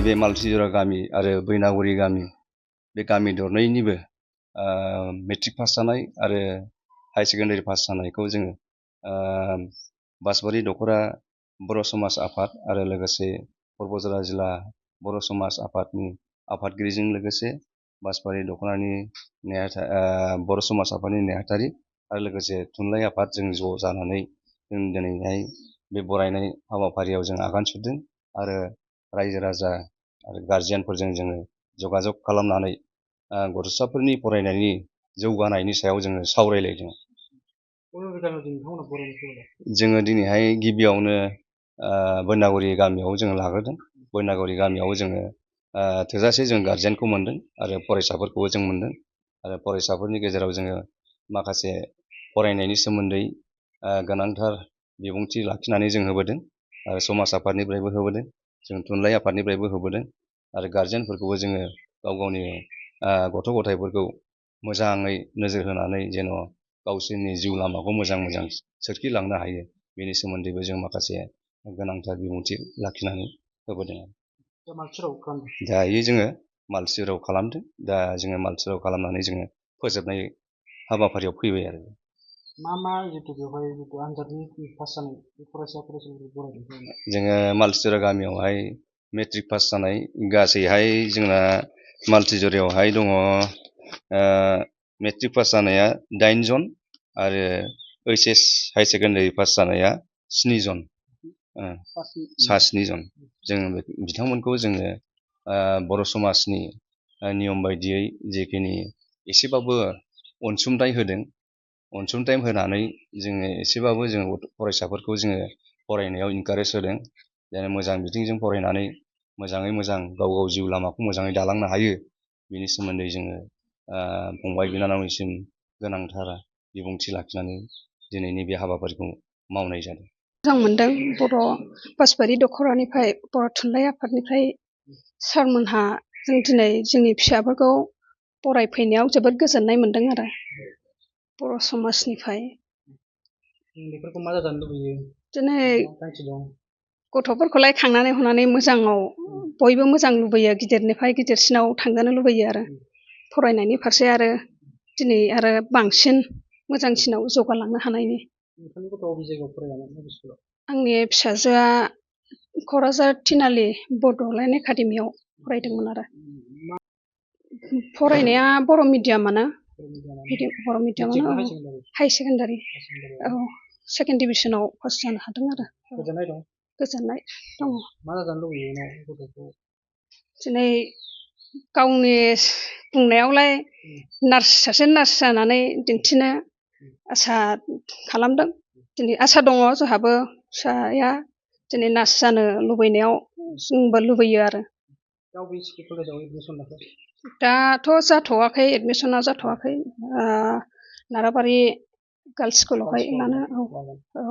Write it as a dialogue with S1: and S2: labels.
S1: बे मालसिजरा गामि आरो बैनागुरि गामि बे गामि दरनैनिबो मेट्रिक पास जानाय आरो हाई सेकेन्डारि पास जानायखौ जोङो बासबारि दख'रा बर' समाज आफाद आरो लोगोसे क'क्राझार जिल्ला बर' समाज आफादनि आफादगिरिजों लोगोसे बासबारि दख'रानि बर' समाज आफादनि नेहाथारि आरो लोगोसे थुनलाइ आफाद जों ज' जानानै जों दिनैहाय बे बरायनाय हाबाफारियाव जों आगान सुरदों आरो रायजो राजा आरो गारजियानफोरजों जोङो जगाजग खालामनानै गथ'साफोरनि फरायनायनि जौगानायनि सायाव जोङो सावरायलायदों। जोङो दिनैहाय गिबियावनो बैनागुरि गामियाव जोङो लाग्रोदों। बैनागुरि गामियाव जोङो थोजासे जों गारजेनखौ मोनदों आरो फरायसाफोरखौबो जों मोनदों आरो फरायसाफोरनि गेजेराव जोङो माखासे फरायनायनि सोमोन्दै गोनांथार बिबुंथि लाखिनानै जों होबोदों आरो समाज आफादनिफ्रायबो होबोदों, जों थुनलाइ आफादनिफ्रायबो होबोदों आरो गारजेनफोरखौबो जोङो गाव गावनि गथ' गथायफोरखौ मोजाङै नोजोर होनानै जेन' गावसोरनि जिउ लामाखौ मोजां सोरखिलांनो हायो बेनि सोमोन्दैबो जों माखासे गोनांथार बिबुंथि लाखिनानै होबोदों। दायो जोङो मालसिजराव खालामदों। दा जोङो मालसिजराव खालामनानै जोङो फोजोबनाय हाबाफारियाव फैबाय आरो।
S2: मा बेवहाय आनजादनि पास जानाय फरायसाफोरखौ बरायदों?
S1: जोङो मालसिजरा गामियावहाय मेट्रिक पास जानाय गासैहाय जोंना मालसिजरायावहाय दङ मेट्रिक पास जानाया 8 जन आरो OHS हाई सेकेन्डारि पास जानाया 7 जन, सा 7 जन। जों बिथांमोनखौ जोङो बर' समाजनि नियम बायदियै जेखिनि एसेबाबो अनसुंथाइ होदों, अनसुंथाइ होनानै जोङो एसेबाबो जोङो फरायसाफोरखौ जोङो फरायनायाव इनकारेज होदों। जेन मोजां बिथिंजों फरायनानै मोजाङै मोजां गाव गाव जिउ लामाखौ मोजाङै दालांनो हायो बिनि सोमोन्दै जोङो फंबाय बिनानावनिसिम गोनांथार बिबुंथि लाखिनानै दिनैनि बे हाबाफारिखौ मावनाय जादों।
S3: मोजां मोनदों। बर' बासबारि दख'रानिफ्राय बर' थुनलाइ आफादनिफ्राय सारमोनहा जों दिनै जोंनि फिसाफोरखौ बरायफैनायाव जोबोद गोजोननाय मोनदों आरो बर' समाजनिफ्राय।
S2: बेफोरखौ मा जाजानो लुबैयो?
S3: दिनै गथ'फोरखौलाय खांनानै हनानै मोजाङाव बयबो मोजां लुबैयो, गिदिरनिफ्राय गिदिरसिनाव थांजानो लुबैयो आरो फरायनायनि फारसे आरो दिनै आरो बांसिन मोजांसिनाव जौगालांनो हानायनि। आंनि फिसाजोआ क'क्राझार तिनालि बड'लेण्ड एकाडेमियाव फरायदोंमोन आरो। फरायनाया बर' मिडियामानो, हाई सेकेन्डारि। औ, सेकेन्ड डिभिजनाव पास जानो हादों आरो। गोजोननाय दङ। दिनै गावनि बुंनायावलाय सासे नार्स जानानै दिन्थिनो आसा खालामदों। दिनै आसा दङ जोंहाबो फिसाया दिनै नार्स जानो लुबैनायाव जोंबो लुबैयो आरो। दाथ' जाथ'वाखै, एडमिसना जाथ'वाखै। नाराबारि गार्लस स्कुलावहाय लानो।